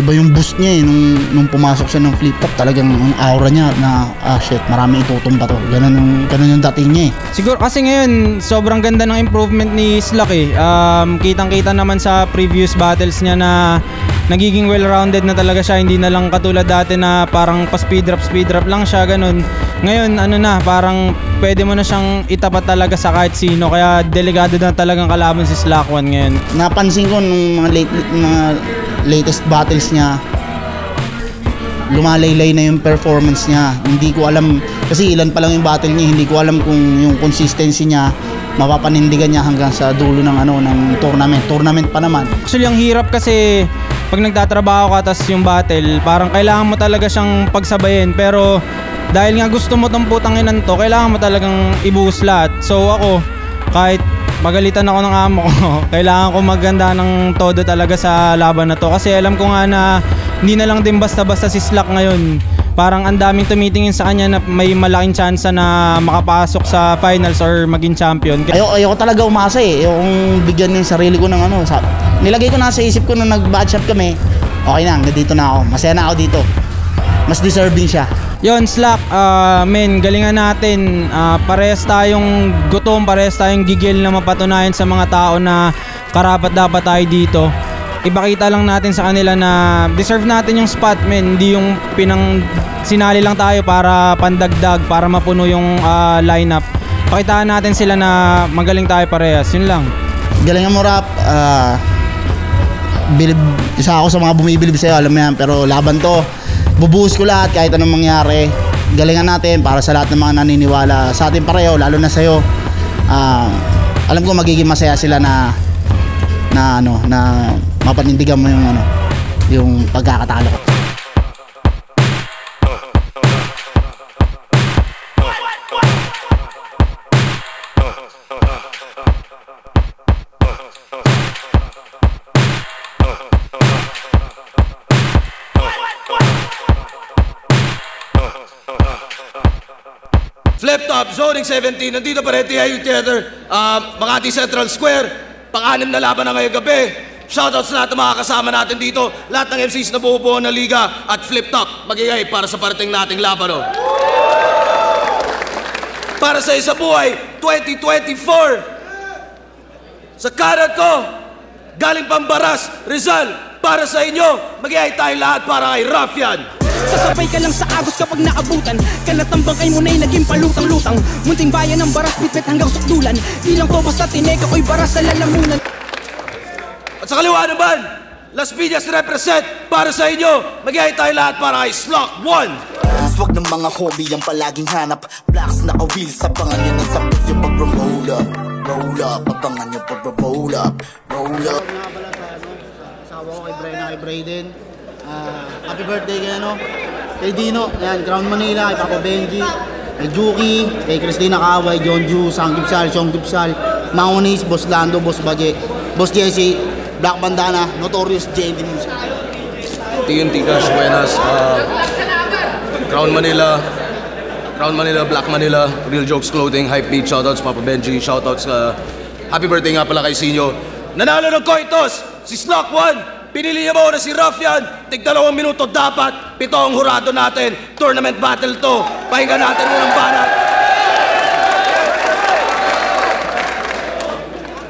iba yung boost niya nung pumasok siya ng flip top, talagang ang aura niya na shit, marami itutumba to. Ganun yung dating niya eh. Siguro kasi ngayon sobrang ganda ng improvement ni Slack eh. Kitang-kita naman sa previous battles niya na nagiging well-rounded na talaga siya, hindi na lang katulad dati na parang pa-speed drop lang siya, ganun. Ngayon ano na, parang pwede mo na siyang itapat talaga sa kahit sino, kaya delikado na talagang kalaban si Slack One ngayon. Napansin ko nung mga latest battles niya, lumalaylay na yung performance niya. Hindi ko alam, kasi ilan pa lang yung battle niya, hindi ko alam kung yung consistency niya mapapanindigan niya hanggang sa dulo ng ng tournament pa naman. Actually ang hirap kasi pag nagtatrabaho ka tas yung battle, parang kailangan mo talaga siyang pagsabayin, pero dahil nga gusto mo tong putanginan to, kailangan mo talagang ibuhos lahat. So ako, kahit magalitan ako ng amo ko, kailangan ko maganda ng todo talaga sa laban na to, kasi alam ko nga na hindi na lang din basta-basta si Slack ngayon. Parang ang daming tumitingin sa kanya na may malaking chance na makapasok sa finals or maging champion. Ayoko talaga umasa eh. Ayokong bigyan yung sarili ko ng nilagay ko na sa isip ko nung nag-batch up kami, okay na, dito na ako, masaya na ako dito. Mas deserving siya. Yon, Slack, men, galingan natin. Parehas tayong gutom, parehas tayong gigil na mapatunayan sa mga tao na karapat dapat tayo dito. Ipakita lang natin sa kanila na deserve natin yung spot, men. Hindi yung sinali lang tayo para pandagdag, para mapuno yung lineup. Pakitaan natin sila na magaling tayo parehas, yun lang. Galingan mo, Rap. Isa ako sa mga bumibilib sa'yo, alam mo yan, pero laban to. Bubuhos ko lahat kahit anong mangyari. Galingan natin para sa lahat ng mga naniniwala sa atin pareho, lalo na sa'yo. Alam ko magiging masaya sila na mapanindigan mo yung pagkakatalo ko. Flip top, zoning 17, nandito pa rin TIU Theater, Makati Central Square, pang-anim na laban na ngayong gabi. Shoutouts sa lahat ng mga kasama natin dito, lahat ng MCs na bubuo ng liga at Flip top, magigay para sa parating nating laban. Para sa isa buhay, 2024, sa kanan ko, galing Pambaras, Rizal, para sa inyo, magigay tayo lahat para kay Ruffian. Sasabay ka lang sa agos kapag naabutan, kalatambang kay mo na'y naging palutang-lutang. Munting bayan ng baras, bitbit hanggang sukdulan. Di lang to basta tineka ko'y baras sa lalamunan. At sa kaliwa naman, Las Piñas represent para sa inyo, magigay tayo lahat para kay Slack One. Swag ng mga hobby ang palaging hanap, blacks na kawil sa panganyo ng sapos yung pag-roll up. Roll up, abangan nyo pag-roll up. Roll up. Asawa ko kay Brenna, kay Brayden. Happy birthday kay Dino, yan, Crown Manila, kay Papa Benji, kay Juki, kay Christina Kaway, John Ju, Sang Gipsal, Chong Gipsal, Maunis, Boss Lando, Boss Baje, Boss Jesse, Black Bandana, Notorious JD Music. TNT Cash, buenas. Crown Manila, Black Manila, Real Jokes Clothing, Hype Beat, shoutouts Papa Benji, shoutouts happy birthday nga pala kay Sinyo. Nanalo ng Coitos, si Slack One. Pinili niya mo na si Ruffian, tig 2 minuto dapat, 7 ang hurado natin, tournament battle to, pahinga natin mo ng banat.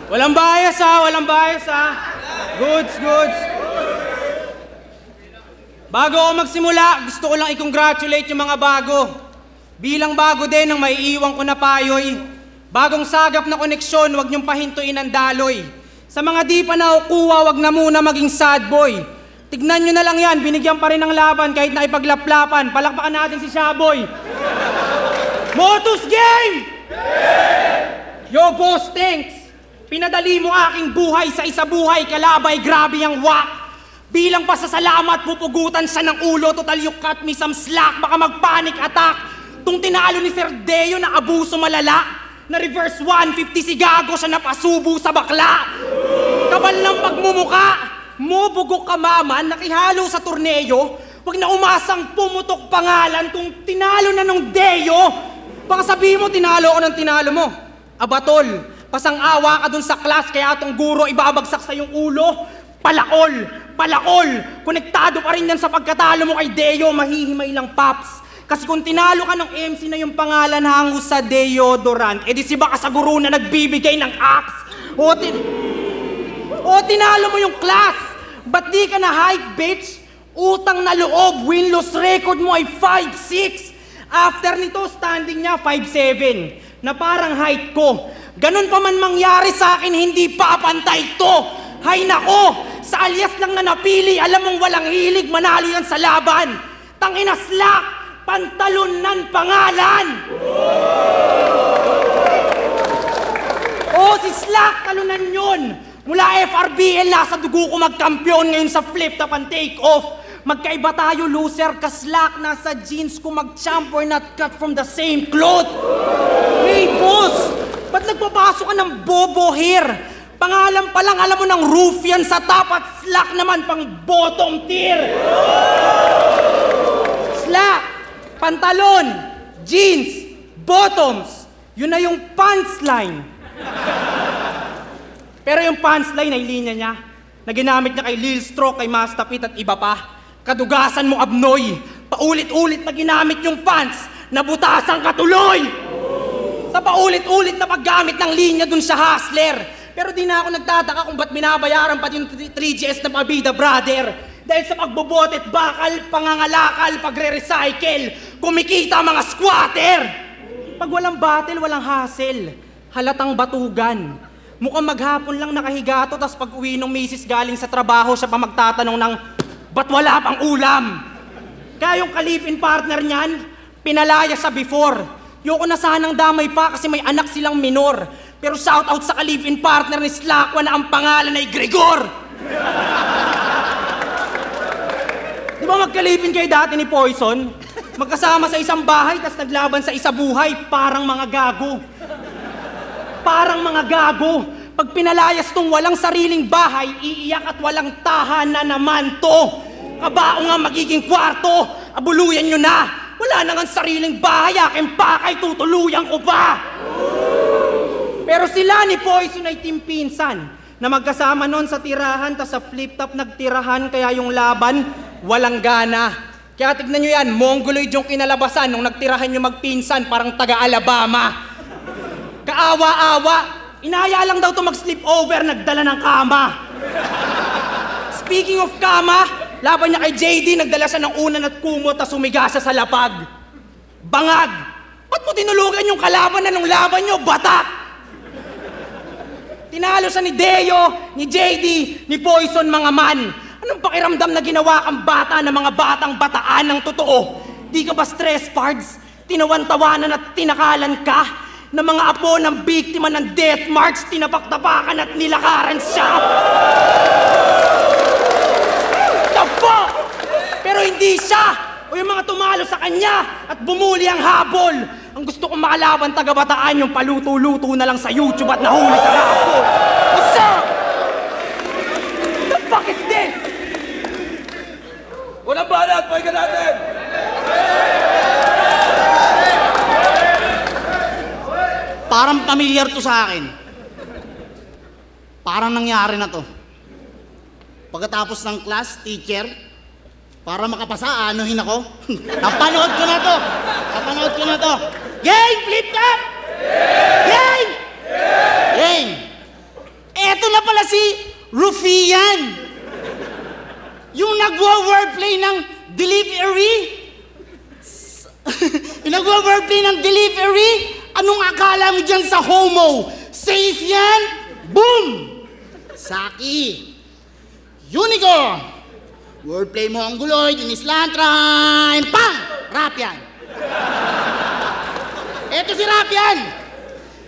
Walang bias ha. Goods. Bago ako magsimula, gusto ko lang i-congratulate yung mga bago. Bilang bago din ang maiiwan ko na payoy. Bagong sagap na koneksyon, huwag niyong pahintuin ang daloy. Sa mga di pa nakukuha, wag na muna maging sad boy. Tignan nyo na lang yan, binigyan pa rin ng laban kahit na ipaglaplapan. Palakpakan natin si Shaboy. Motus Game! Yo, boss, thanks. Pinadali mo aking buhay sa isa buhay, kalabay, grabe ang wak. Bilang pasasalamat, pupugutan siya ng ulo, total you cut me some slack, baka mag-panic attack. Tung tinalo ni Sir Deo na abuso malala. Na reverse 150 si Gago siya napasubo sa bakla. Kabal ng pagmumuka, mo bugok ka maman, nakihalo sa torneo. Wag na umasang pumutok pangalan kung tinalo na nung Deo. Baka sabihin mo tinalo ko ng tinalo mo. Abatol, pasang awa ka dun sa class kaya atong guro ibabagsak sa yung ulo. Palakol, palakol. Konektado pa rin yan sa pagkatalo mo kay Deo, mahihimay lang, Paps. Kasi kung tinalo ka ng MC na yung pangalan hango sa deodorant, edi si baka sa guru na nagbibigay ng axe. O tinalo mo yung class. Ba't di ka na hype, bitch? Utang na loob, win-loss record mo ay 5'6". After nito, standing niya 5'7", na parang height ko. Ganun pa man mangyari sa akin, hindi pa pantay to. Hay nako, sa alias lang na napili, alam mong walang hilig, manalo yan sa laban. Tangina Slack, pantalon ng pangalan. Si Slack, talunan yun. Mula FRBL, nasa dugo ko magkampiyon ngayon sa flip top and take off. Magkaiba tayo, loser, ka Slack, nasa jeans ko mag-champ, we're not cut from the same cloth. Hey, boss, ba't nagpapasok ka ng bobo hair? Pangalan pa lang, alam mo ng ruffian sa top at Slack naman pang bottom tier. Slack, pantalon, jeans, bottoms, yun na yung pants line. Pero yung pants line ay linya niya na ginamit niya kay Lil Stroke, kay Master Pit at iba pa. Kadugasan mo, Abnoy. Paulit-ulit na ginamit yung pants, nabutasan ka tuloy. Sa paulit-ulit na paggamit ng linya dun sa Hustler. Pero di na ako nagtataka kung ba't binabayaran pa yung 3GS na pabida, brother. Dahil sa pagbobotet, bakal, pangangalakal, pagre-recycle, kumikita mga squatter. Pag walang battle, walang hassle. Halatang batugan. Mukhang maghapon lang nakahiga to, tas pag uwi ng misis galing sa trabaho, siya pa magtatanong ng, ba't wala pang ulam? Kaya yung ka-live-in partner niyan, pinalaya sa before. Yoko na sanang damay pa kasi may anak silang minor. Pero shout out sa ka-live-in partner ni Slakwa na ang pangalan ay Gregor. Di ba magka-live-in kayo dati ni Poison? Magkasama sa isang bahay, tas naglaban sa isa buhay, parang mga gago. Parang mga gago. Pag pinalayas tong walang sariling bahay, iiyak at walang tahanan naman to. Kabao nga magiging kwarto, abuluyan nyo na. Wala na nga sariling bahay, aking pakay, tutuluyan ko pa. Pero sila ni Poison ay team pinsan na magkasama nun sa tirahan, tas sa flip-top nagtirahan, kaya yung laban, walang gana. Kaya tignan nyo yan, mongoloid yung kinalabasan nung nagtirahan yung magpinsan, parang taga-Alabama. Kaawa-awa. Inaya lang daw to mag-sleepover, nagdala ng kama. Speaking of kama, laban niya kay JD, nagdala siya ng unan at kumot, tas sumiga siya sa lapag. Bangag! Ba't mo tinulugan yung kalaban na nung laban nyo, batak? Tinalo siya ni Deo, ni JD, ni Poison, mga man. Anong pakiramdam na ginawa kang bata ng mga batang bataan ng totoo? Di ka ba stress, pards? Tinawan-tawanan at tinakalan ka? Na mga apo ng biktima ng death march, tinapak-tapakan at nilakaran siya. The fuck? Pero hindi siya o yung mga tumalo sa kanya at bumuli ang habol. Ang gusto kong makalaban taga-bataan yung paluto-luto na lang sa YouTube at nahuli sa rapol. What's up? The fuck is this? Walang banat, pakinggan natin! Parang familiar to sa akin. Parang nangyari na to. Pagkatapos ng class, teacher, para makapasa, anuhin ako. Napanood ko na to. Napanood ko na to. Game! Flip top! Game! Game! Eto na pala si Rufian. Yung nagwa-wordplay ng delivery. Yung nagwa-wordplay ng delivery. Anong akala mo dyan sa homo? Safe yan? Boom! Saki. Unicorn. Wordplay mo ang guloy, Inislantrime. Pang! Rap yan. Eto si Rap yan.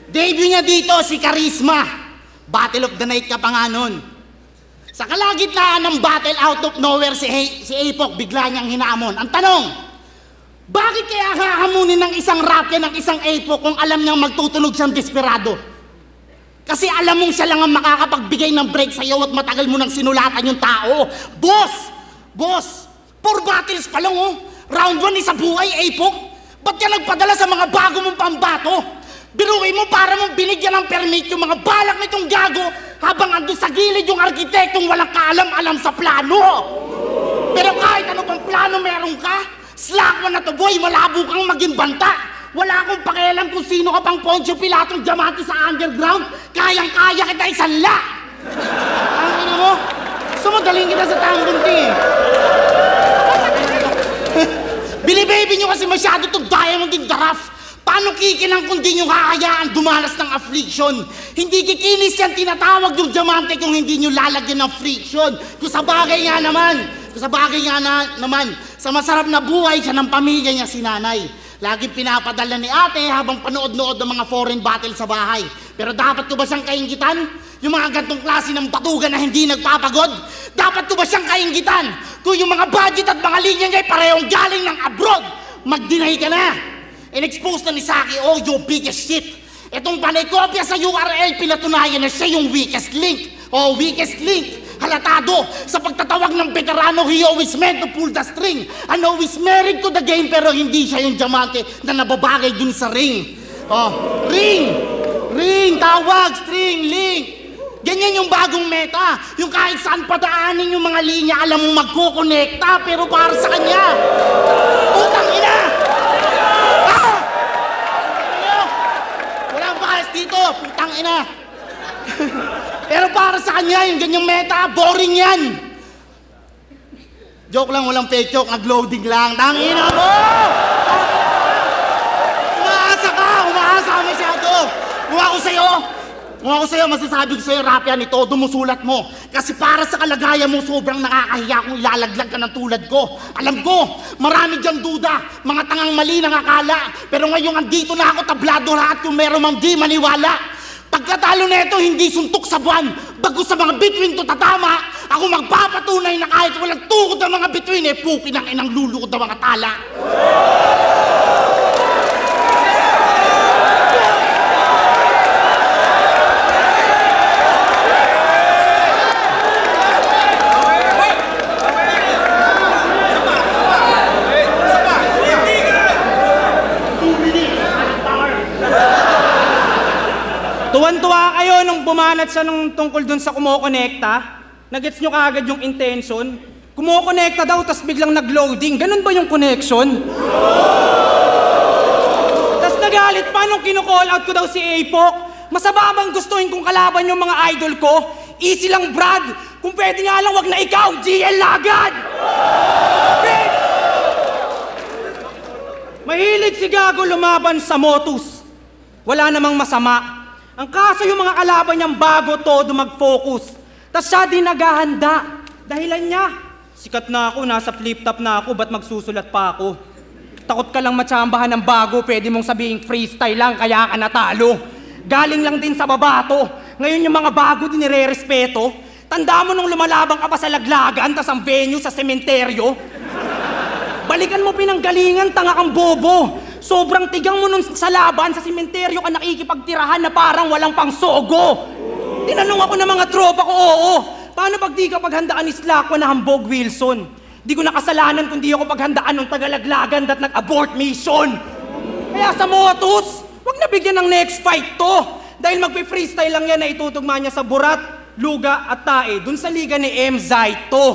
Debut niya dito, si Charisma. Battle of the Night ka pa nga nun. Sa kalagitnaan ng battle, out of nowhere, si Apok bigla niyang hinamon. Ang tanong, bakit kaya hahamunin ng isang Rapia ng isang Apok kung alam niyang magtutunog siyang desperado? Kasi alam mong siya lang ang makakapagbigay ng break sa'yo at matagal mo nang sinulatan yung tao. Boss! Boss! 4 battles pa lang, oh! Round 1 isa buhay, Apok! Ba't ka nagpadala sa mga bago mong pambato? Biruin mo para mong binigyan ng permit yung mga balak nitong gago habang andun sa gilid yung arkitektong walang kaalam-alam sa plano. Pero kahit ano pang plano meron ka, slack mo na to boy, malabo kang maging banta. Wala akong pakialam kung sino ka pang Poncio Pilatong diamante sa underground. Kayang-kaya kita isanla. Ang ina mo, sumadaling kita sa tangbunti. Bili-baby nyo kasi masyado itong diamond in the rough. Paano kikinang kung di nyo kakayaan dumalas ng affliction? Hindi kikinis yan tinatawag yung diamante kung hindi nyo lalagyan ng friction. Kung sa bagay nga naman, sa masarap na buhay siya ng pamilya niya si nanay. Laging pinapadala ni ate habang panood-nood ng mga foreign battle sa bahay. Pero dapat ko ba siyang kainggitan? Yung mga gantong klase ng batugan na hindi nagpapagod? Dapat ko ba siyang kainggitan? Kung yung mga budget at mga linya niya ay parehong galing ng abroad, mag-deny ka na! In-expose na ni Saki, oh, your biggest shit. Itong panay kopya sa URL, pinatunayan na siya yung weakest link. Oh, weakest link. Halatado, sa pagtatawag ng veterano, he always meant to pull the string. And always married to the game, pero hindi siya yung diamante na nababagay dun sa ring. Oh, ring! Ring, tawag, string, link. Ganyan yung bagong meta. Yung kahit saan padaanin yung mga linya, alam mo magkukonekta, pero para sa kanya. Utang ina! Dito, putang ina. Pero para sa kanya, yung ganyang meta, boring yan. Joke lang, walang fake joke, nag-loading lang. Tang ina mo! Umaasa ka masyado. Kung ako sa'yo, masasabi ko sa'yo, rap yan, ito, dumusulat mo. Kasi para sa kalagayan mo, sobrang nakakahiya kung ilalaglag ka ng tulad ko. Alam ko, marami dyan duda, mga tangang mali ng akala. Pero ngayong andito na ako, tablado lahat kung meron mang di maniwala. Pagkatalo na ito, hindi suntok sa buwan. Bago sa mga bituin to tatama, ako magpapatunay na kahit walang tukod ng mga bituin, puki ng inang lulukod ng mga tala. Tuwan-tuwa kayo nung bumanat siya nung tungkol dun sa kumokonekta. Nagets nyo kaagad yung intention. Kumokonekta daw, tas biglang nag-loading. Ganun ba yung connection? Tas nagalit pa nung kino-call out ko daw si Apok. Masababang gustuhin kong kalaban yung mga idol ko. Easy lang, Brad. Kung pwede nga lang, wag na ikaw, GL agad! Mahilig si Gago lumaban sa Motus. Wala namang masama. Ang kaso yung mga kalaban niyang bago todo mag-focus. Tas siya din naghahanda. Dahilan niya, sikat na ako, nasa flip-top na ako, ba't magsusulat pa ako? Takot ka lang matsambahan ng bago, pwede mong sabihin freestyle lang, kaya ka natalo. Galing lang din sa babato. Ngayon yung mga bago din nire-respeto. Tanda mo nung lumalabang ka pa sa laglagan, tas ang venue sa sementeryo. Balikan mo pinanggalingan, tanga kang bobo. Sobrang tigang mo nun sa laban, sa sementeryo ka nakikipagtirahan na parang walang pangsogo. Tinanong ako ng mga tropa ko, oo. Paano pag di ka paghandaan ni Slacko na hambog Wilson? Di ko nakasalanan kung di ako paghandaan ng tagalaglagan at nag-abort mission. Kaya sa Motus, wag na bigyan ng next fight to. Dahil magpe-freestyle lang yan na itutugma niya sa Burat, Luga at Tae, dun sa liga ni M-Zite to.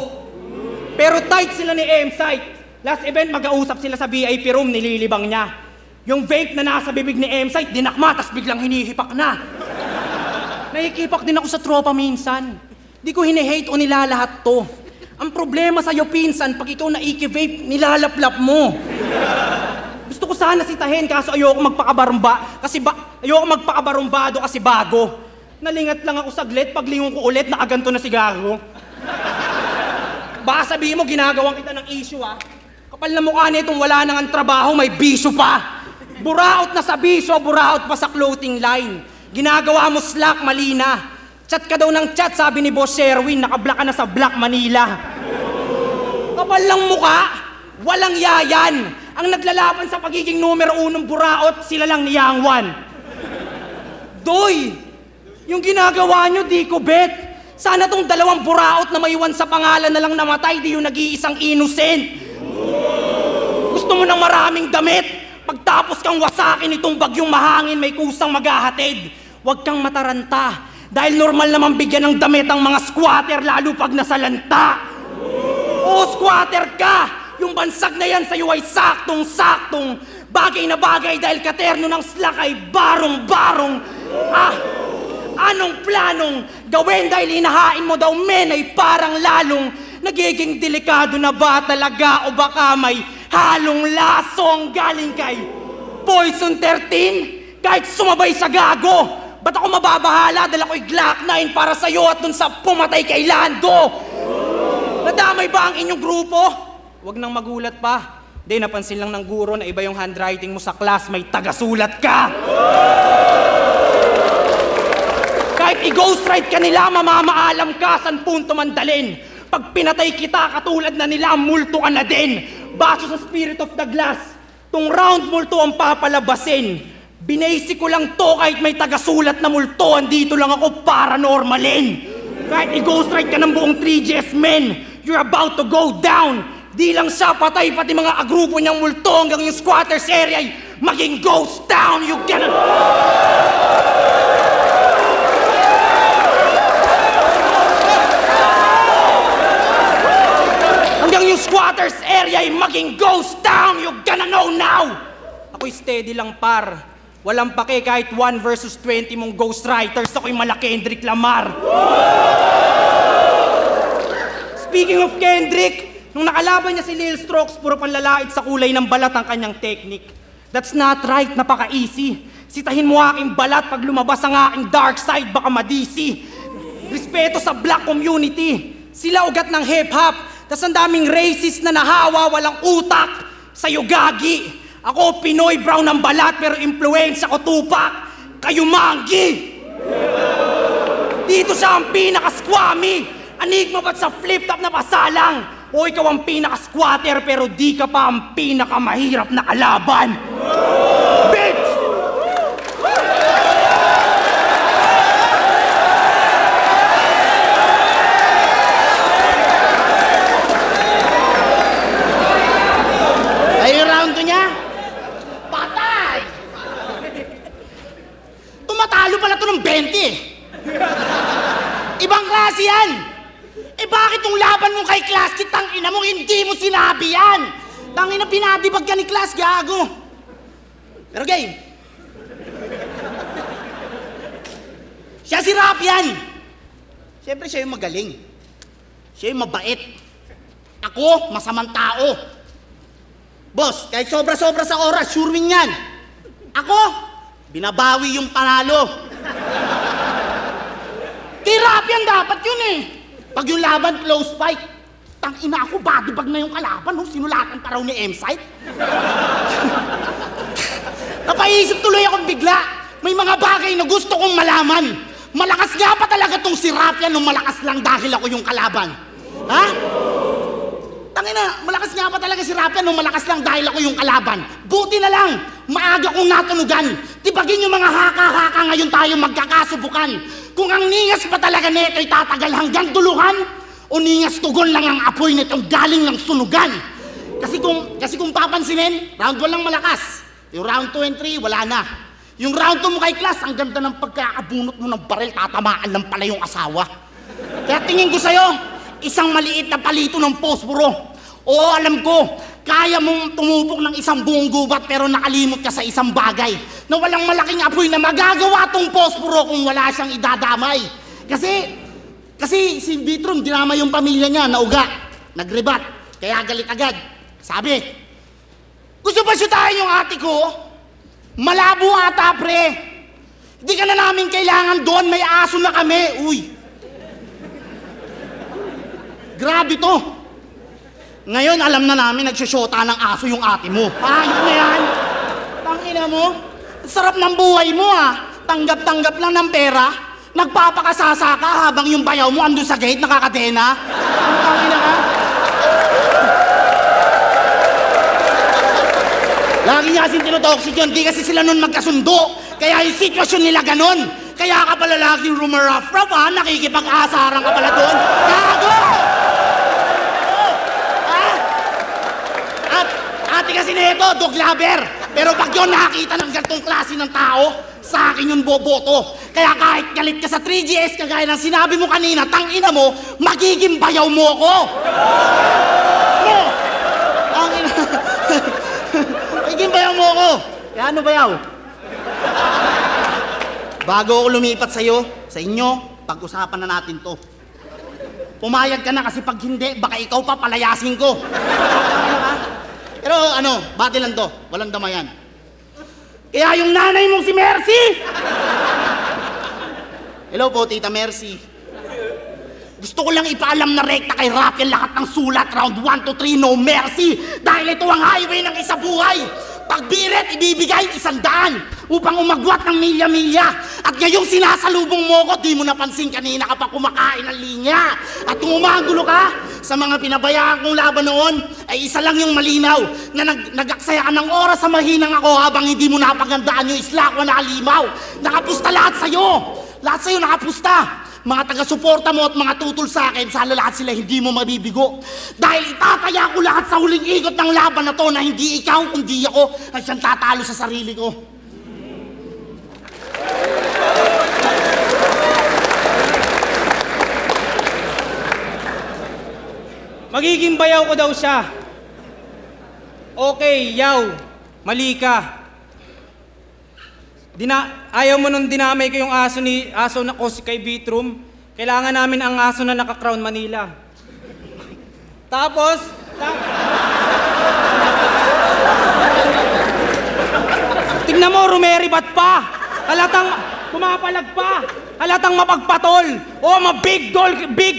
Pero tight sila ni M-Zite. Last event, mag-ausap sila sa VIP room, nililibang niya. Yung vape na nasa bibig ni M-Site, dinakma, tas biglang hinihipak na. Nahikipak din ako sa tropa minsan. Di ko hinihate o nilalahat to. Ang problema sa'yo, pinsan, pag ikaw naiki-vape, nilalaplap mo. Gusto ko sana sitahin, kaso ayoko magpakabarumba. Ayoko magpakabarumbado kasi bago. Nalingat lang ako saglit, paglingon ko ulit, nakaganto na si Gago. Baka sabihin mo, ginagawang kita ng issue, ah. Kapal na mukha nitong wala nang ang trabaho, may bisyo pa. Buraot na sa bisyo, buraot pa sa clothing line. Ginagawa mo Slack, mali na. Chat ka daw ng chat, sabi ni Boss Sherwin, nakablock ka na sa Black Manila. Kapal lang mukha, walang yayan. Ang naglalaban sa pagiging numero 1 buraot, sila lang ni Yang Wan. Doy, yung ginagawa nyo, di ko bet. Sana tong 2 buraot na maiwan sa pangalan na lang namatay, di yung nag-iisang innocent. Gusto mo ng maraming damit pagtapos kang wasakin itong bagyong mahangin, may kusang maghahatid. Huwag kang mataranta, dahil normal naman bigyan ng damit ang mga squatter, lalo pag nasalanta. Oo, squatter ka! Yung bansag na yan sa'yo ay saktong-saktong. Bagay na bagay dahil katerno ng slack ay barong-barong. Anong planong gawin dahil hinahain mo daw men ay parang lalong nagiging delikado na ba talaga o baka may halong lasong galing kay Poison 13? Kahit sumabay sa gago, ba't ako mababahala dahil ako'y Glock 9 para sa'yo at dun sa pumatay kay Lando? Nadamay ba ang inyong grupo? Huwag nang magulat pa. Di, napansin lang ng guro na iba yung handwriting mo sa class, may tagasulat ka! Kahit i-ghostwrite ka nila, mamamaalam ka saan punto man dalin. Pag pinatay kita, katulad na nila, multo ka na din. Baso sa spirit of the glass, tong round multo ang papalabasin. Binasi ko lang to kahit may tagasulat na multo, andito lang ako paranormalin. Kahit i-ghostwrite ka ng buong 3GS men, you're about to go down. Di lang siya patay, pati mga agrupo niyang multo hanggang yung squatters area ay maging ghost town. You get it? Hanggang yung squatters area ay maging ghost town. You gonna know now. Ako'y steady lang par. Walang pake kahit 1 versus 20 mong ghostwriters. Ako'y mala Kendrick Lamar. Speaking of Kendrick, nung nakalaban niya si Lil Strokes, puro panlalait sa kulay ng balat ang kanyang technique. That's not right, napaka-easy. Sitahin mo aking balat pag lumabas ang aking dark side, baka madisi. Respeto sa black community. Sila ugat ng hip-hop. Tas ang daming racist na nahawa, walang utak. Sa'yo gagi. Ako Pinoy, brown ang balat, pero influensya ko Tupac. Kayo manggi. Dito siya ang pinaka-squammy. Anig mo ba't sa flip-top na pasalang? O ikaw ang pinaka-squatter pero di ka pa ang pinaka-mahirap na kalaban. Bitch! Ay, yung round 2 niya? Patay! Tumatalo pala to ng 20. Ibang klase yan! Eh bakit yung laban mo kay Class, kitang ina mo, hindi mo sinabi yan? Tangina, pinadibag ka ni Class, gago. Pero game. Siya si Rap yan. Siyempre siya yung magaling. Siya yung mabait. Ako, masamang tao. Boss, kahit sobra-sobra sa oras, sure win yan. Ako, binabawi yung panalo. Kay Rap yan dapat yun eh. Pag yung laban, close fight, tangina ako, badibag na yung kalaban, no? Sinulatan pa raw ni M-Site. Napaisip tuloy akong bigla. May mga bagay na gusto kong malaman. Malakas nga pa talaga tong si Rap yan, nung malakas lang dahil ako yung kalaban. Ha? Tangina, malakas nga pa talaga si Rap yan, nung malakas lang dahil ako yung kalaban. Buti na lang, maaga kong natunugan. Tibagin yung mga haka-haka ngayon tayo magkakasubukan. Kung ang ningas pa talaga nito'y tatagal hanggang duluhan, o ningas tugon lang ang apoy nitong galing ng sunugan. Kasi kung papansinin, round 1 lang malakas. Yung round 2 and 3, wala na. Yung round 2 mo kay Class, ang ganda ng pagkakabunot mo ng baril, tatamaan lang pala yung asawa. Kaya tingin ko sa'yo, isang maliit na palito ng posporo. Oo, alam ko, kaya mong tumupok ng isang buong gubat pero nakalimot ka sa isang bagay na walang malaking apoy na magagawa tong posporo kung wala siyang idadamay. Kasi si Vitron, dinama yung pamilya niya, nauga, nagrebat, kaya galit agad. Sabi, gusto ba syutahin yung ate ko? Malabo ata, pre. Hindi ka na namin kailangan doon, may aso na kami. Uy. Grabe to. Ngayon, alam na namin, nagsisyota ng aso yung ate mo. Ayos na yan. Tangina mo. Sarap ng buhay mo, ah. Tanggap-tanggap lang ng pera. Nagpapakasasa ka habang yung bayaw mo andun sa gate, nakakadena. Tangina ka. Lagi niya kasing tinotoxic yun. Di kasi sila nun magkasundo. Kaya yung sitwasyon nila ganon. Kaya ka pala laging rumaraf-raf, ha? Nakikipag-asaran ka pala doon. Gago! Ate kasi nito, dog lover. Pero pag yun nakakita ng gantong klase ng tao, sa akin yung boboto. Kaya kahit galit ka sa 3GS, kagaya ng sinabi mo kanina, tangina mo, magiging bayaw mo ko. No! Tangina. Magiging bayaw mo ko. Kaya ano bayaw? Bago ako lumipat sa'yo, sa inyo, pag-usapan na natin to. Pumayag ka na kasi pag hindi, baka ikaw pa palayasin ko. Pero ano, bati lang to, walang damayan. Kaya yung nanay mong si Mercy! Hello po, Tita Mercy. Gusto ko lang ipaalam na rekta kay Rafael lahat ng sulat, round 1 to 3, no mercy! Dahil ito ang highway ng isa buhay! Pagbirit, ibibigay 100 upang umagwat ng milya-milya. At ngayong sinasalubong mo ko, di mo napansin kanina ka pa kumakain ng linya. At kung umagulo ka sa mga pinabayaan kong laban noon, ay isa lang yung malinaw na nagaksaya ka ng oras sa mahinang ako habang hindi mo napagandaan yung islako na alimaw. Nakapusta lahat sa'yo. Lahat sa'yo nakapusta. Mga taga-suporta mo at mga tutol sa akin, sana lahat sila hindi mo mabibigo. Dahil itataya ko lahat sa huling ikot ng laban na to na hindi ikaw, kundi ako ang siyang tatalo sa sarili ko. Magiging bayaw ko daw siya. Okay, yaw. Mali ka. Ayaw mo nung dinamay ko yung aso na kosi kay Vitrum. Kailangan namin ang aso na naka-Crown Manila. Tapos, tingnan mo, rumeribat pa. Halatang pumapalag pa. Halatang mapagpatol. O, big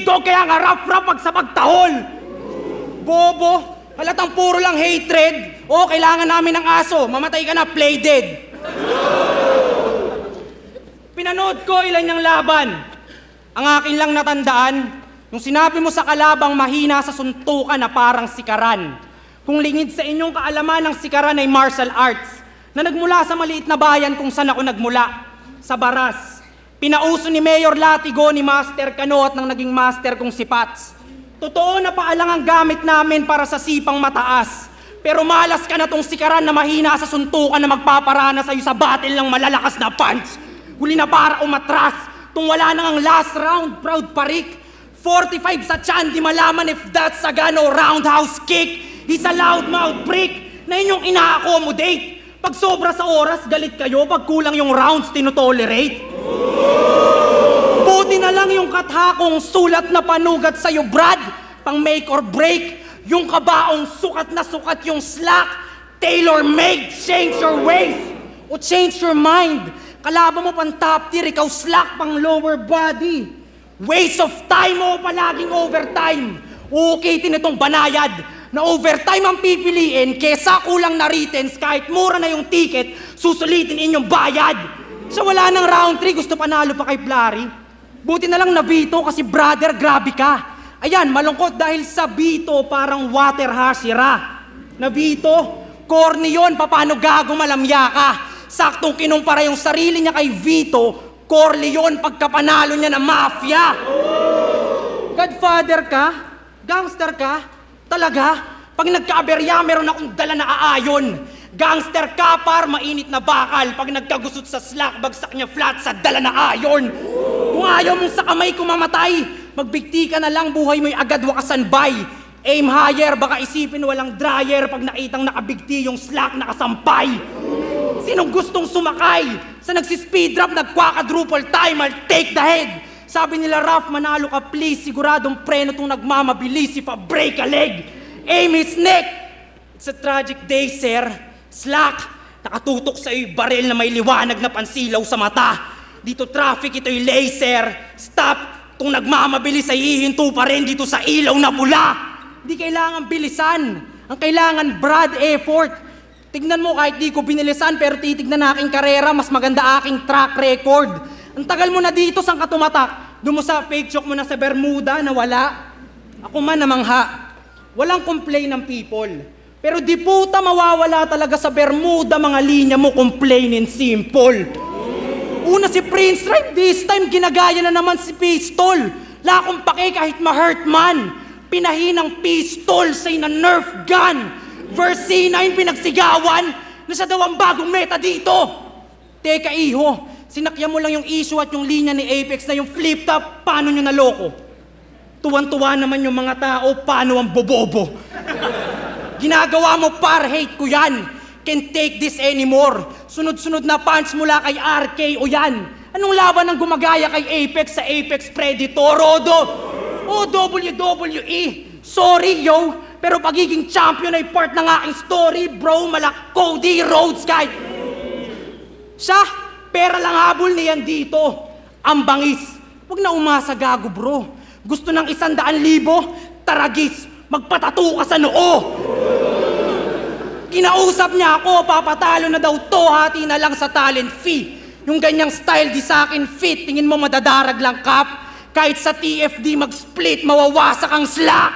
dog kaya nga rap-rap pag sa pagtahol. Bobo. Halatang puro lang hatred. O, kailangan namin ng aso. Mamatay ka na, play dead. Pinanood ko ilan niyang laban. Ang akin lang natandaan, yung sinabi mo sa kalabang mahina sa suntukan na parang sikaran. Kung lingid sa inyong kaalaman ng sikaran ay martial arts, na nagmula sa maliit na bayan kung saan ako nagmula, sa Baras. Pinauso ni Mayor Latigo ni Master Cano at ng naging master kong si Pats. Totoo na paalang ang gamit namin para sa sipang mataas. Pero malas ka na tong sikaran na mahina sa suntukan na magpaparana sa'yo sa battle ng malalakas na punch. Huli na para umatras, tung wala nang ang last round, proud parik. 45 sa tiyan, di malaman if that's a gun o roundhouse kick. He's a loudmouth prick na inyong ina-accommodate. Pag sobra sa oras, galit kayo. Pag kulang yung rounds, tinotolerate. Buti na lang yung kathakong sulat na panugat sa'yo, Brad. Pang make or break. Yung kabaong sukat na sukat yung slack. Tailor-made, change your ways. O change your mind. Kalaban mo pang top tier, ikaw slack pang lower body. Waste of time mo palaging overtime. Uukitin itong banayad na overtime ang pipiliin kesa kulang na returns kahit mura na yung ticket, susulitin inyong bayad. Sa wala ng round 3, gusto panalo pa kay Flary. Buti na lang na Vito kasi brother, grabe ka. Ayan, malungkot dahil sa Vito parang water hasira. Na Vito, corny yun, paano gago malamya ka? Saktong kinumpara yung sarili niya kay Vito, Corleone pagkapanalo niya na mafia. Godfather ka? Gangster ka? Talaga? Pag nagkaaberya, meron akong dala na aayon. Gangster ka par, mainit na bakal. Pag nagkagusot sa slack, bagsak niya flat sa dala na ayon. Kung ayaw mong sa kamay ko mamatay, magbigti ka na lang, buhay mo'y agad wakasan bay. Aim higher, baka isipin walang dryer pag nakitang nakabigti yung slack nakasampay. Sinong gustong sumakay? Sa nagsispeed drop, nagkwakadruple time, I'll take the head. Sabi nila, Raf, manalo ka please, siguradong preno tong nagmamabilis, if a break a leg, aim his neck. It's a tragic day, sir. Slack, nakatutok sa iyo baril na may liwanag na pansilaw sa mata. Dito traffic, ito'y laser. Stop, tong nagmamabilis ay hihinto pa rin dito sa ilaw na pula. Di kailangan bilisan. Ang kailangan, Brad, effort. Tignan mo kahit di ko binilisan pero titignan na aking karera, mas maganda aking track record. Ang tagal mo na dito, saan ka tumatak? Doon mo sa fake joke mo na sa Bermuda na wala. Ako man namangha. Walang complain ng people. Pero di puta mawawala talaga sa Bermuda mga linya mo, complain and simple. Una si Prince Rhyme, this time ginagaya na naman si Pistol. La akong pake kahit ma-hurt man. Pinahinang pistol say na Nerf gun. Verse C9 pinagsigawan na siya daw ang bagong meta dito. Teka iho, sinakyan mo lang yung issue at yung linya ni Apex na yung flip top, paano nyo naloko? Tuwan-tuwa naman yung mga tao, paano ang bobobo? Ginagawa mo par, hate ko yan. Can't take this anymore. Sunod-sunod na punch mula kay RK o yan. Anong laban ang gumagaya kay Apex sa Apex Predator, Rodo? O WWE. Sorry, yo. Pero pagiging champion ay part ng aking story, bro. Malak Cody Rhodes kahit. Siya, pera lang habol niyan dito. Ang bangis. Huwag na umasa gago, bro. Gusto ng 100,000? Taragis. Magpatato ka sa noo. Kinausap niya ako, papatalo na daw to, hati na lang sa talent fee. Yung ganyang style di sa akin fit, tingin mo madadarag lang kap? Kahit sa TFD mag-split, mawawasak ang slack.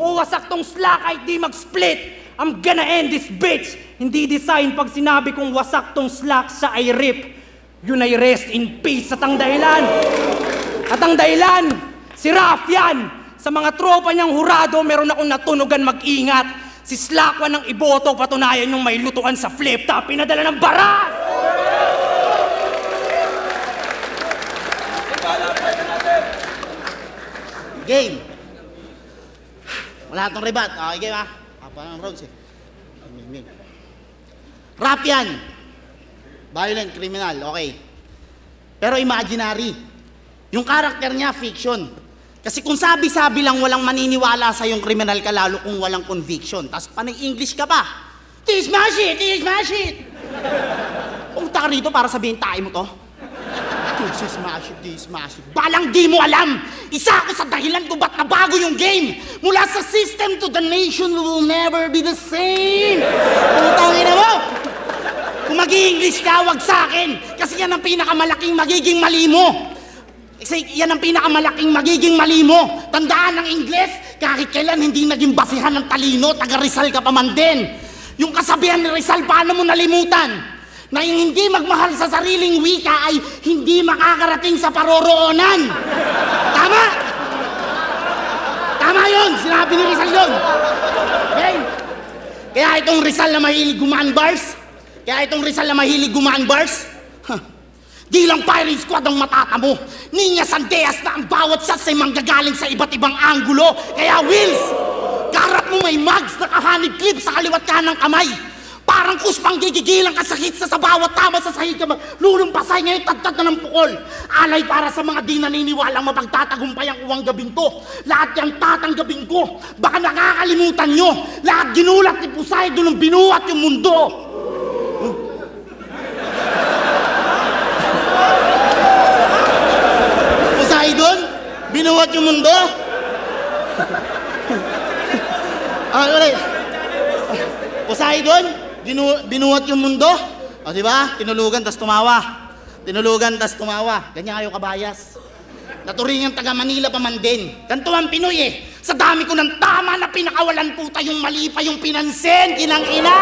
O wasak tong slack kahit di mag-split. I'm gonna end this bitch. Hindi design pag sinabi kong wasak tong slack sa ay rip. Yun ay rest in peace at ang dahilan. At ang dahilan, si Rafyan. Sa mga tropa niyang hurado, meron akong natunugan mag-ingat. Si Slakwan ng iboto, patunayan yung may lutuan sa flip top, pinadala ng baras! Game. Wala itong rebat. Okay, game ha. Apa ng rounds eh. Rap yan. Violent criminal, okay. Pero imaginary. Yung karakter niya, fiction. Kasi kung sabi-sabi lang walang maniniwala sa yung kriminal ka lalo kung walang conviction. Tapos panay English ka pa. This my shit! This my shit! Pumunta ka rito para sabihin tayo mo to. This is my shit, this is my shit. Balang di mo alam! Isa ako sa dahilan kung ba't nabago yung game. Mula sa system to the nation, we will never be the same. Putangin na mo! Kung mag-i-English ka, wag sa akin. Kasi yan ang pinakamalaking magiging mali mo. Kasi yan ang pinakamalaking magiging mali mo. Tandaan ng Ingles, kahit kailan hindi naging basihan ng talino, taga Rizal ka pa man din. Yung kasabihan ni Rizal, paano mo nalimutan? Na yung hindi magmahal sa sariling wika ay hindi makakarating sa paroroonan. Tama? Tama yun, sinabi ni Rizal yun. Okay? Kaya itong Rizal na mahilig gumaan bars, di lang firing squad ang matatamo. Ninya Sandeas na ang bawat shots ay manggagaling sa iba't ibang anggulo. Kaya Wills, kaharap mo may mags na kahanig clip sa kaliwat kanang kamay. Parang kuspang gigigilang ka sa hits sa bawat tama sa sahig ka lulumpasay ngayon tagtag na ng pukol. Alay para sa mga di naniniwalang mapagtatagumpay ang uwang gabing to. Lahat yung tatanggabing ko. Baka nakakalimutan nyo. Lahat ginulat ni Poseidon nung binuhat yung mundo. Poseidon? Binuhat yung mundo? Poseidon? Binuhat yung mundo? O diba? Tinulugan tas tumawa. Ganyan kayo kabayas. Naturingan taga Manila pa man din. Ganito ang Pinoy eh. Sa dami ko ng tama na pinakawalan puta yung mali pa yung pinansin. Kinang ina!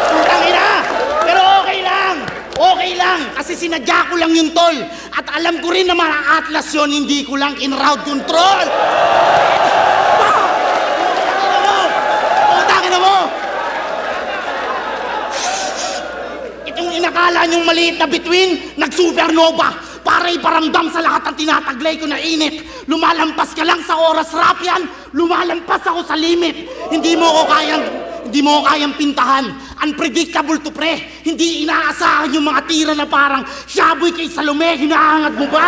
Putang ina! Pero okay lang. Kasi sinadya ko lang yung tol. At alam ko rin na mga atlas yun, hindi ko lang in route control. Inakala niyong maliit na bituin, nag-supernova para iparamdam sa lahat ng tinataglay ko na init. Lumalampas ka lang sa oras, Rafyan. Lumalampas ako sa limit. Hindi mo ko kayang pintahan. Unpredictable to pre. Hindi inaasahan yung mga tira na parang Shaboy kay Salome. Hinahangat mo ba?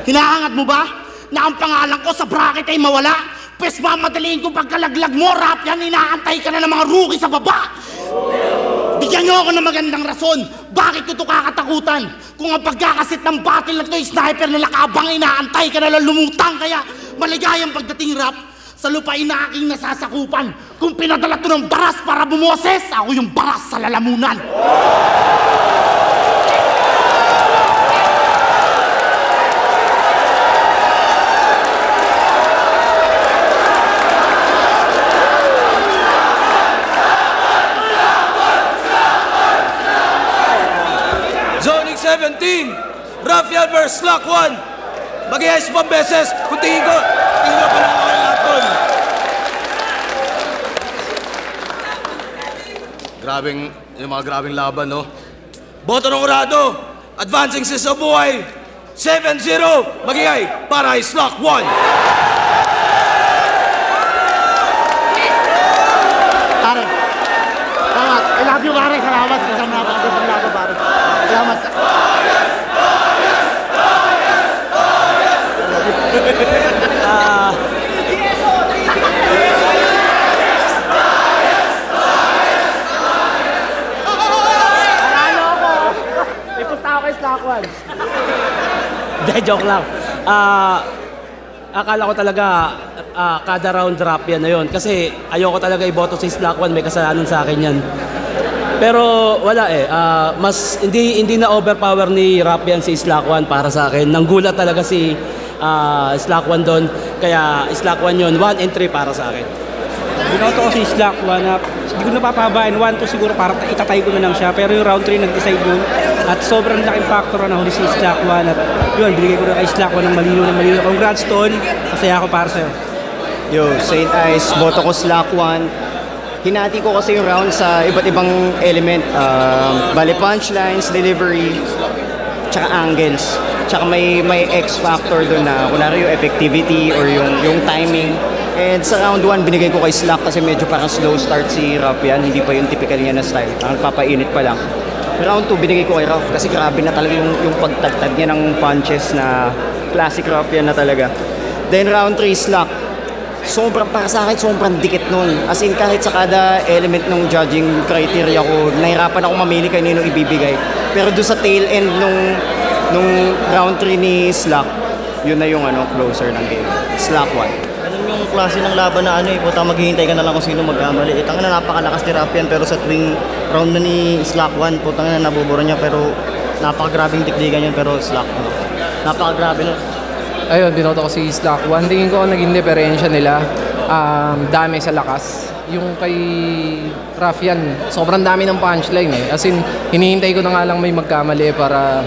Hinahangat mo ba? Na ang pangalan ko sa bracket ay mawala? Pwes mamadaliin ko pagkalaglag mo, Rafyan, inaantay ka na ng mga rookie sa baba. Bigyan niyo ako ng magandang rason. Bakit ko ito kakatakutan? Kung ang pagkakasit ng battle na ito ay sniper na nakabang, inaantay ka na lang lumutang. Kaya maligayang pagdating, Rap, sa lupain na aking nasasakupan. Kung pinadala ito ng baras para bumoses, ako yung baras sa lalamunan. Zoning 17, Rafyan vs. Slakwan. Mag-iayos pang beses kung tingin ko yung mga grabing laban, no? Boto ng Urado, advancing sa buhay, 7-0, magigay para Slack 1. Pare, salamat. I love you, pare. Salamat. Kasama na ako ng laban, pare. Salamat. Paralo ako. May punta ako kay Slack 1. Hindi, joke lang. Akala ko talaga kada round drop yan na yun. Kasi ayoko talaga iboto si Slack 1, may kasalanan sa akin yan. Pero wala eh. Mas hindi na overpower ni Rap yan si Slack 1 para sa akin. Nanggulat talaga si Slack 1 doon. Kaya Slack 1 yun, 1 and 3 para sa akin. Binoto ko si Slack 1 na hindi ko napapabain. 1-2 siguro para itatay ko na lang siya. Pero yung round 3 nag-decide nun. At sobrang laking factor na huli si Slack 1. At yun, binigay ko na kay Slack 1 ng malino. Congrats, Ton. Masaya ako para sa'yo. Yo, St. Ice, boto ko Slack 1. Hinati ko kasi yung round sa iba't ibang element. Bali punchlines, delivery, tsaka angles. Tsaka may X factor doon na kunwari yung effectivity or yung timing. And sa round 1, binigay ko kay Slack kasi medyo parang slow start si Rap yan. Hindi pa yung typical niya na style. Ang papainit pa lang. Round 2, binigay ko kay Rap kasi grabe na talaga yung pagtagtag niya ng punches na classic Rap yan na talaga. Then round 3, Slack. Sobrang, para sa akin, sobrang dikit nun. As in, kahit sa kada element ng judging criteria ko, nahirapan ako mamili kay nino ibibigay. Pero doon sa tail end nung round 3 ni Slack, yun na yung closer ng game. Slack 1. Ganun yung klase ng laban na puta maghihintay ka na lang kung sino magkamali. Tangina napakalakas ni Rap yan, pero sa tuwing round na ni Slack 1, putang na nabubura niya, pero napakagrabing tikdigan yun, pero Slack napakagrabe nun. Ayun, binoto ko si Slack 1. Tingin ko naging diferensya nila. Dami sa lakas. Yung kay Rafian, sobrang dami ng punchline eh. As in, hinihintay ko na nga lang may magkamali para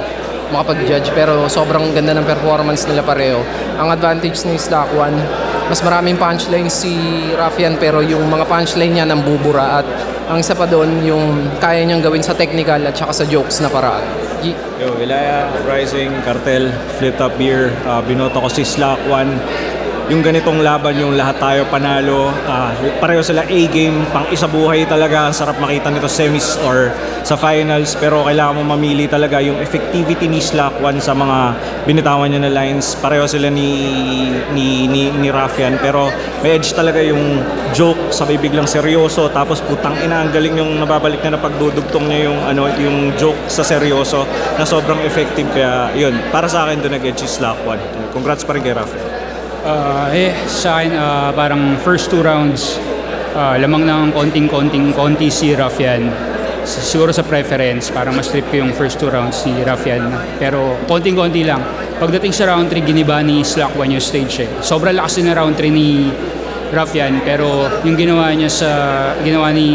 makapag-judge. Pero sobrang ganda ng performance nila pareho. Ang advantage ni Slack 1, mas maraming punchline si Rafian pero yung mga punchline niya nambubura. At ang isa pa doon, yung kaya niyang gawin sa technical at saka sa jokes na paraan. Yo, Ilaya, Rising, Cartel, Flip Top Beer, binoto ko si Slack 1. Yung ganitong laban, yung lahat tayo panalo, pareho sila A-game, pang isa buhay talaga. Ang sarap makita nito semis or sa finals, pero kailangan mo mamili talaga yung effectivity ni Slack 1 sa mga binitawan niya na lines. Pareho sila ni Rafian, pero may edge talaga yung joke, sabay biglang seryoso, tapos putang ina, ang galing yung nababalik na pagdudugtong niya yung joke sa seryoso na sobrang effective. Kaya yun, para sa akin doon nag-edge si Slack 1. Congrats pa rin kay Rafian. Sa akin, parang first 2 rounds, lamang ng konti si Rafian. Siguro sa preference, parang mas trip ko yung first 2 rounds si Rafian. Pero konting-konti lang. Pagdating sa round 3, giniba ni Slack 1 yung stage eh. Sobrang lakas din na round 3 ni Rafian, pero yung ginawa ni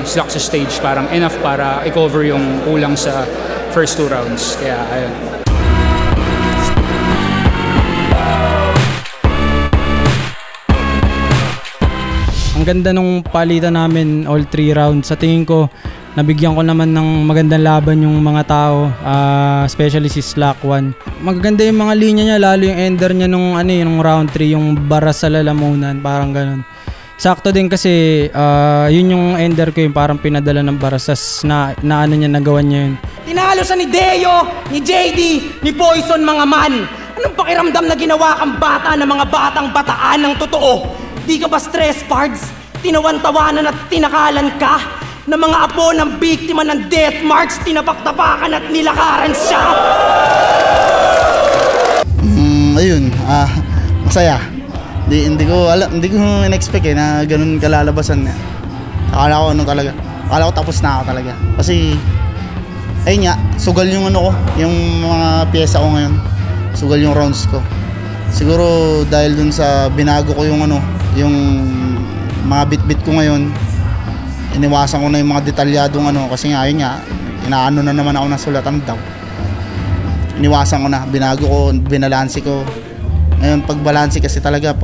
Slack sa stage, parang enough para i-cover yung kulang sa first 2 rounds. Kaya ayun. Ang ganda nung palitan namin all 3 rounds. Sa tingin ko, nabigyan ko naman ng magandang laban yung mga tao, especially si Slack 1. Magaganda yung mga linya niya, lalo yung ender niya nung round 3, yung baras sa lalamunan, parang ganun. Sakto din kasi yun yung ender ko, yung parang pinadala ng barasas na niya, nagawa niya yun. Tinalo sa ni Deo, ni JD, ni Poison, mga man. Anong pakiramdam na ginawa kang bata ng mga batang bataan ng totoo? Di ka ba stress, Pards? Tinawan-tawanan at tinakalan ka? Na mga apo ng biktima ng death march, tinapaktapakan at nilakaran siya? Ayun, masaya. Hindi ko in-expect na ganun kalalabasan niya. Akala ko talaga. Akala ko tapos na ako talaga. Kasi, ayun nga, sugal yung yung mga pyesa ko ngayon. Sugal yung rounds ko. Siguro dahil dun sa binago ko yung mga bit-bit ko ngayon, iniwasan ko na yung mga detalyadong kasi nga, ayun nga, inaano na naman ako ng sulatan daw. Iniwasan ko na, binago ko, binalansi ko. Ngayon, pag balansi kasi talaga,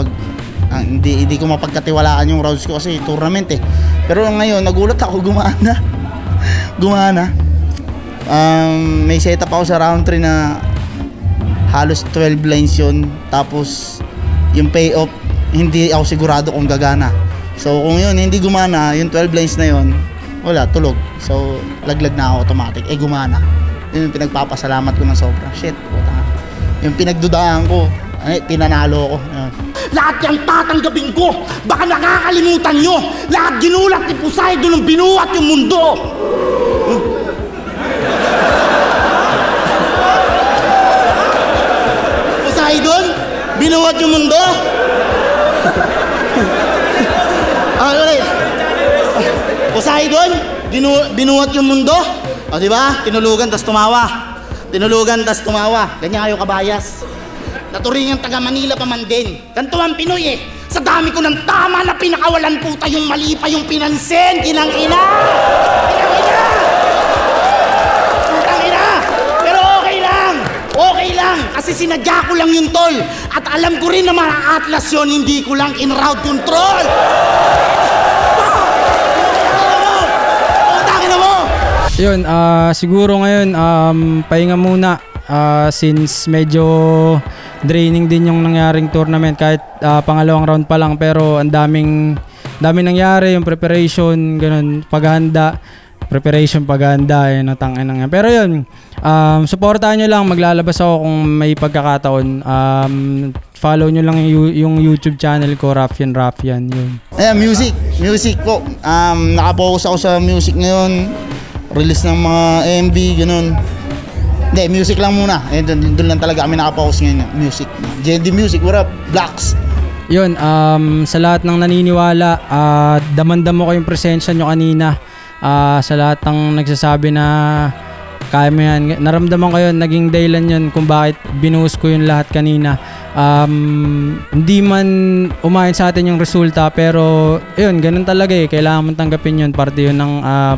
hindi ko mapagkatiwalaan yung rounds ko kasi tournament eh. Pero ngayon, nagulat ako, gumaan na. gumana. May setup ako sa round 3 na halos 12 lines yun. Tapos yung payoff, hindi ako sigurado kung gagana. So kung yun, hindi gumana, yung 12 lines na yun, wala, tulog. So laglag na ako automatic. Gumana. Yun yung pinagpapasalamat ko ng sobra. Shit, puta. Yung pinagdudahan ko, pinanalo ko. Yun. Lahat yung tatanggapin ko. Baka nakakalimutan nyo. Lahat ginulat ni Poseidon nung binuhat yung mundo. Poseidon? Binuhat yung mundo? Ulit. Poseidon? Binuhat yung mundo? O diba? Tinulugan tas tumawa. Tinulugan tas tumawa. Ganyan kayo kabayas. Naturingang taga Manila pa man din. Ganito ang Pinoy eh. Sa dami ko ng tama na pinakawalan puta yung mali pa yung pinansin. Kinang ina! Kinang ina! Putang ina! Pero okay lang! Okay lang! Kasi sinadya ko lang yung tol. At alam ko rin na mga atlas yun, hindi ko lang in-route control! Putang ina mo! Yun, siguro ngayon, pahinga muna. Since medyo draining din yung nangyaring tournament kahit pangalawang round pa lang, pero ang daming nangyari, yung preparation, ganun, paghahanda, natangin lang yan. Pero yun, supportahan nyo lang, maglalabas ako kung may pagkakataon. Follow nyo lang yung YouTube channel ko, Raffian, yun. Music po. Nakapokus ako sa music ngayon. Release ng mga MV, ganun. Hindi, music lang muna. Doon lang talaga kami nakapokus ngayon. Music. JD Music, what up? Blacks. Yun, sa lahat ng naniniwala, damandam mo ko yung presensya nyo kanina. Sa lahat ng nagsasabi na kaya mo yan, naramdaman ko yun, naging dahilan yun kung bakit binuhos ko yung lahat kanina. Hindi man umayon sa atin yung resulta, pero yun, ganun talaga eh. Kailangan mong tanggapin yun, parte yun ng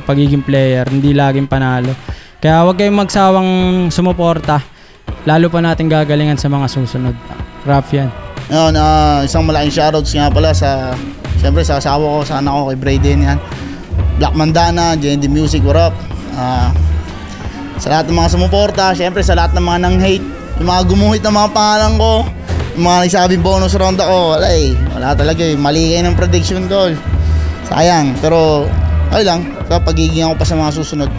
pagiging player, hindi laging panalo. Kaya huwag kayong magsawang sumuporta, lalo pa natin gagalingan sa mga susunod. Raffian. Yun, isang malaking shoutouts nga pala siyempre sa asawa ko, sa anak ko, kay Brayden yan. Black Mandana, JD Music, what up? Sa lahat ng mga sumuporta, siyempre sa lahat ng mga nang-hate, yung mga gumuhit ng mga pangalan ko, yung mga nagsabing bonus round ako, wala talaga eh. Mali kayo ng prediction, tol. Sayang, pero okay lang, pagiging ako pa sa mga susunod.